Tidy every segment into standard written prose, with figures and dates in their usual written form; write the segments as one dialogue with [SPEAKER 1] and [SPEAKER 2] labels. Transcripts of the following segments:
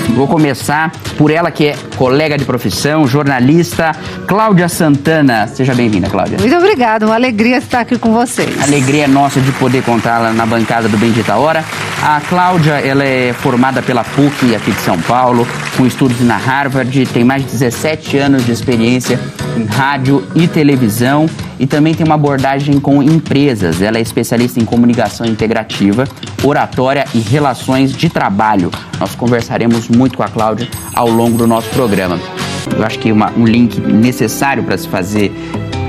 [SPEAKER 1] Vou começar por ela, que é colega de profissão, jornalista, Cláudia Santana. Seja bem-vinda, Cláudia.
[SPEAKER 2] Muito obrigada, uma alegria estar aqui com vocês.
[SPEAKER 1] Alegria nossa de poder contá-la na bancada do Bendita Hora. A Cláudia, ela é formada pela PUC aqui de São Paulo, com estudos na Harvard, tem mais de 17 anos de experiência em rádio e televisão e também tem uma abordagem com empresas. Ela é especialista em comunicação integrativa, oratória e relações de trabalho. Nós conversaremos muito com a Cláudia ao longo do nosso programa. Eu acho que um link necessário para se fazer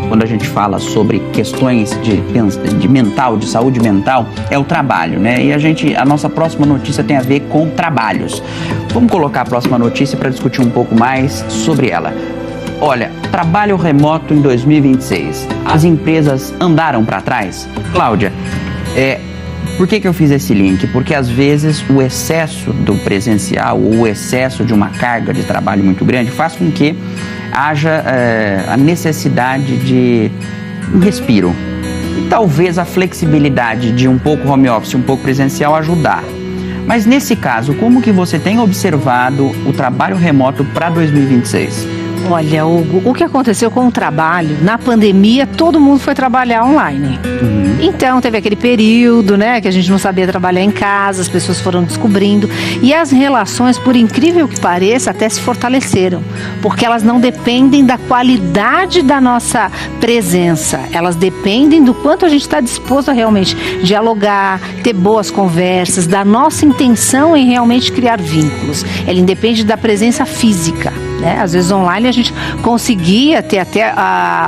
[SPEAKER 1] quando a gente fala sobre questões de mental, de saúde mental, é o trabalho, né? E a nossa próxima notícia tem a ver com trabalhos. Vamos colocar a próxima notícia para discutir um pouco mais sobre ela. Olha, trabalho remoto em 2026. As empresas andaram para trás? Cláudia, por que eu fiz esse link? Porque às vezes o excesso do presencial ou o excesso de uma carga de trabalho muito grande faz com que haja a necessidade de um respiro. E talvez a flexibilidade de um pouco home office, um pouco presencial ajudar. Mas nesse caso, como que você tem observado o trabalho remoto para 2026?
[SPEAKER 2] Olha, Hugo, o que aconteceu com o trabalho, na pandemia, todo mundo foi trabalhar online. Então, teve aquele período, né, que a gente não sabia trabalhar em casa, as pessoas foram descobrindo. E as relações, por incrível que pareça, até se fortaleceram. Porque elas não dependem da qualidade da nossa presença. Elas dependem do quanto a gente está disposto a realmente dialogar, ter boas conversas, da nossa intenção em realmente criar vínculos. Ela independe da presença física. Às vezes online a gente conseguia ter até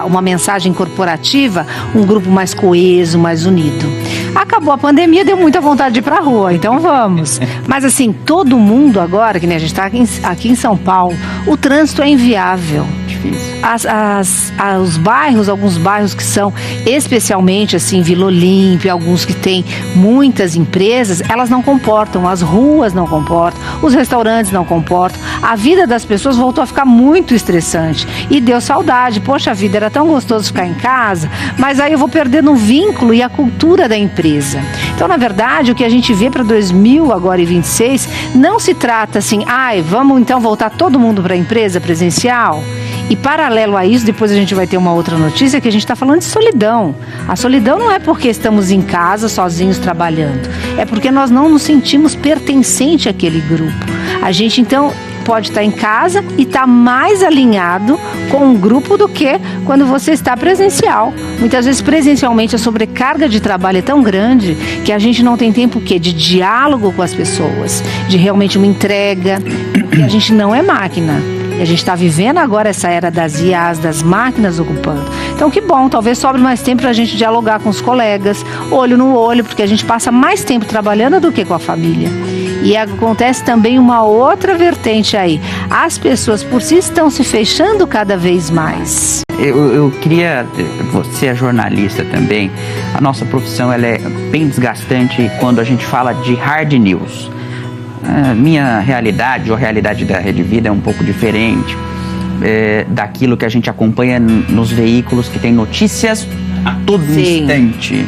[SPEAKER 2] uma mensagem corporativa, um grupo mais coeso, mais unido. Acabou a pandemia, deu muita vontade de ir pra rua, então vamos. Mas assim, todo mundo agora, que nem a gente está aqui em São Paulo, o trânsito é inviável. Os bairros, alguns bairros que são especialmente assim, Vila Olímpia, alguns que têm muitas empresas, elas não comportam, as ruas não comportam, os restaurantes não comportam, a vida das pessoas voltou a ficar muito estressante e deu saudade. Poxa vida, era tão gostoso ficar em casa, mas aí eu vou perdendo o vínculo e a cultura da empresa. Então, na verdade, o que a gente vê para 2026 não se trata assim, vamos então voltar todo mundo para a empresa presencial? E paralelo a isso, depois a gente vai ter uma outra notícia que a gente está falando de solidão. A solidão não é porque estamos em casa sozinhos trabalhando, é porque nós não nos sentimos pertencente àquele grupo. A gente então pode estar em casa e estar mais alinhado com um grupo do que quando você está presencial. Muitas vezes presencialmente a sobrecarga de trabalho é tão grande que a gente não tem tempo de diálogo com as pessoas, de realmente uma entrega, porque a gente não é máquina. E a gente está vivendo agora essa era das IAs, das máquinas ocupando. Então que bom, talvez sobre mais tempo para a gente dialogar com os colegas, olho no olho, porque a gente passa mais tempo trabalhando do que com a família. E acontece também uma outra vertente aí. As pessoas por si estão se fechando cada vez mais.
[SPEAKER 1] Eu queria, você é jornalista também, a nossa profissão ela é bem desgastante quando a gente fala de hard news. A minha realidade, ou a realidade da Rede Vida, é um pouco diferente daquilo que a gente acompanha nos veículos que tem notícias a todo instante.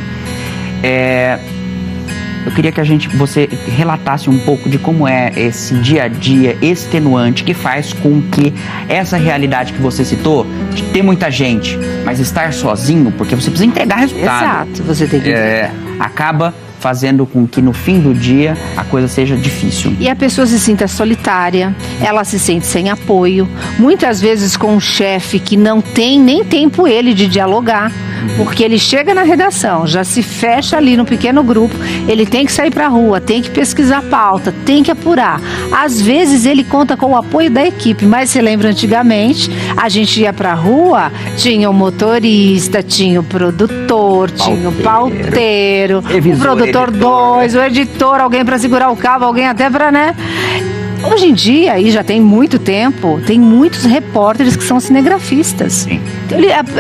[SPEAKER 1] Eu queria que você relatasse um pouco de como é esse dia a dia extenuante que faz com que essa realidade que você citou, de ter muita gente, mas estar sozinho, porque você precisa entregar resultado.
[SPEAKER 2] Exato, você tem que
[SPEAKER 1] acaba fazendo com que no fim do dia a coisa seja difícil.
[SPEAKER 2] E a pessoa se sinta solitária, ela se sente sem apoio, muitas vezes com um chefe que não tem nem tempo ele de dialogar, porque ele chega na redação, já se fecha ali no pequeno grupo, ele tem que sair para a rua, tem que pesquisar pauta, tem que apurar. Às vezes ele conta com o apoio da equipe, mas se lembra antigamente, a gente ia para a rua, tinha o motorista, tinha o produtor, tinha o pauteiro, o produtor 2, o editor, alguém para segurar o cabo, alguém até para, Hoje em dia, e já tem muito tempo, tem muitos repórteres que são cinegrafistas.
[SPEAKER 1] Sim.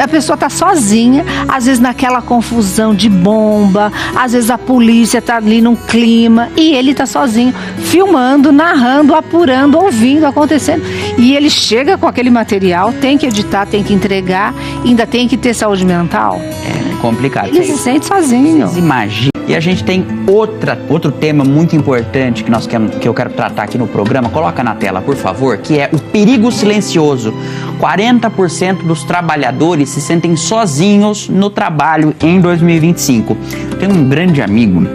[SPEAKER 2] A pessoa está sozinha, às vezes naquela confusão de bomba, às vezes a polícia está ali num clima e ele está sozinho, filmando, narrando, apurando, ouvindo, acontecendo. E ele chega com aquele material, tem que editar, tem que entregar, ainda tem que ter saúde mental.
[SPEAKER 1] É complicado.
[SPEAKER 2] Ele se sente sozinho.
[SPEAKER 1] Vocês imaginam E a gente tem outro tema muito importante que eu quero tratar aqui no programa. Coloca na tela, por favor, que é o perigo silencioso. 40% dos trabalhadores se sentem sozinhos no trabalho em 2025. Tem um grande amigo,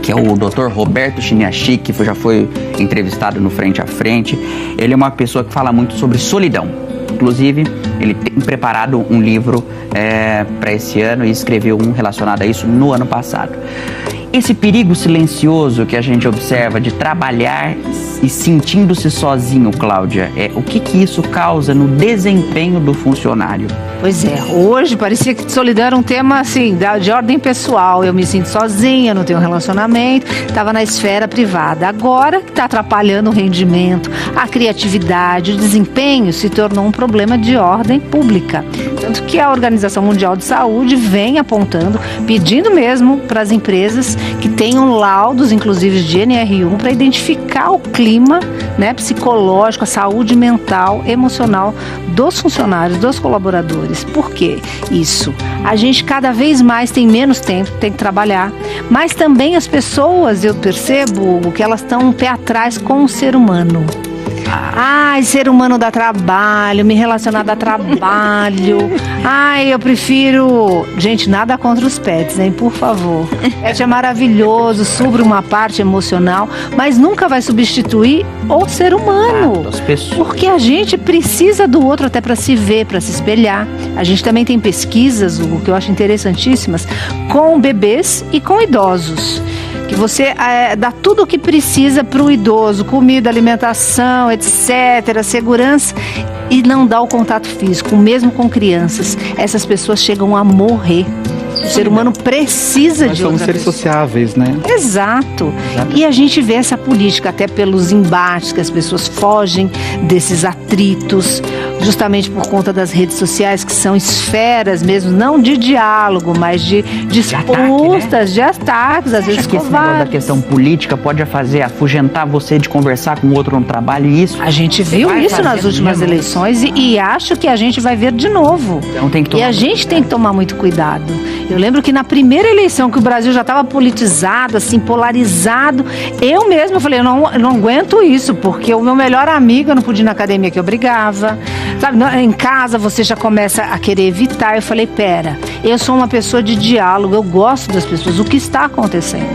[SPEAKER 1] que é o Dr. Roberto Chiniachi, que já foi entrevistado no Frente a Frente. Ele é uma pessoa que fala muito sobre solidão. Inclusive, ele tem preparado um livro para esse ano e escreveu um relacionado a isso no ano passado. Esse perigo silencioso que a gente observa de trabalhar e sentindo-se sozinho, Cláudia, o que isso causa no desempenho do funcionário?
[SPEAKER 2] Pois é, hoje parecia que solidão era um tema assim, de ordem pessoal. Eu me sinto sozinha, não tenho relacionamento, estava na esfera privada. Agora está atrapalhando o rendimento, a criatividade, o desempenho se tornou um problema de ordem pública. Tanto que a Organização Mundial de Saúde vem apontando, pedindo mesmo para as empresas que tenham laudos, inclusive de NR1, para identificar o clima, né, psicológico, a saúde mental, emocional dos funcionários, dos colaboradores. Por quê isso? A gente cada vez mais tem menos tempo, tem que trabalhar, mas também as pessoas, eu percebo que elas estão um pé atrás com o ser humano. Ai, ser humano dá trabalho, me relacionar dá trabalho. Ai, eu prefiro... Gente, nada contra os pets, hein? Por favor. Pet é maravilhoso, sobre uma parte emocional, mas nunca vai substituir o ser humano. Porque a gente precisa do outro até para se ver, para se espelhar. A gente também tem pesquisas, o que eu acho interessantíssimas, com bebês e com idosos. Que você dá tudo o que precisa para o idoso, comida, alimentação, etc., segurança, e não dá o contato físico, mesmo com crianças. Essas pessoas chegam a morrer. O ser humano precisa de outra pessoa.
[SPEAKER 3] Nós somos seres sociáveis, né?
[SPEAKER 2] Exato. E a gente vê essa política até pelos embates, que as pessoas fogem desses atritos, justamente por conta das redes sociais, que são esferas mesmo, não de diálogo, mas de disputas, de ataques, às vezes
[SPEAKER 1] covardes. Esse negócio da questão política pode afugentar você de conversar com o outro no trabalho, e isso...
[SPEAKER 2] A gente viu isso nas últimas eleições e acho que a gente vai ver de novo.
[SPEAKER 1] Então tem que tomar
[SPEAKER 2] tem que tomar muito cuidado. Eu lembro que na primeira eleição, que o Brasil já estava politizado, assim, polarizado, eu mesma falei, eu não aguento isso, porque o meu melhor amigo, eu não podia ir na academia que eu brigava, sabe? Em casa você já começa a querer evitar. Eu falei, pera, eu sou uma pessoa de diálogo, eu gosto das pessoas, o que está acontecendo?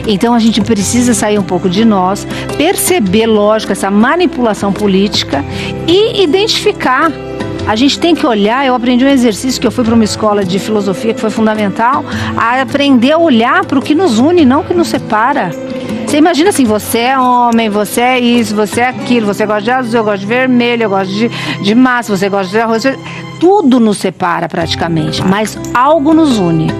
[SPEAKER 2] Então a gente precisa sair um pouco de nós, perceber, lógico, essa manipulação política e identificar. A gente tem que olhar, eu aprendi um exercício que eu fui para uma escola de filosofia que foi fundamental, a aprender a olhar para o que nos une, não o que nos separa. Você imagina assim, você é homem, você é isso, você é aquilo, você gosta de azul, eu gosto de vermelho, eu gosto de massa, você gosta de arroz, tudo nos separa praticamente, mas algo nos une.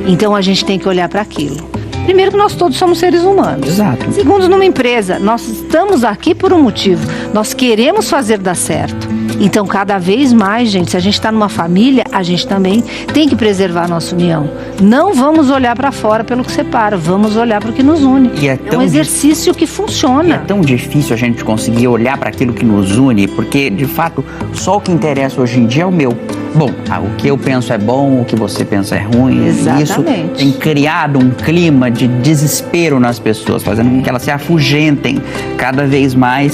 [SPEAKER 2] Então a gente tem que olhar para aquilo. Primeiro, que nós todos somos seres humanos.
[SPEAKER 1] Exato.
[SPEAKER 2] Segundo, numa empresa, nós estamos aqui por um motivo, nós queremos fazer dar certo. Então, cada vez mais, gente, se a gente está numa família, a gente também tem que preservar a nossa união. Não vamos olhar para fora pelo que separa, vamos olhar para o que nos une.
[SPEAKER 1] E é
[SPEAKER 2] um exercício que funciona.
[SPEAKER 1] É tão difícil a gente conseguir olhar para aquilo que nos une, porque, de fato, só o que interessa hoje em dia é o meu. Bom, o que eu penso é bom, o que você pensa é ruim.
[SPEAKER 2] Exatamente.
[SPEAKER 1] Isso tem criado um clima de desespero nas pessoas, fazendo com que elas se afugentem cada vez mais.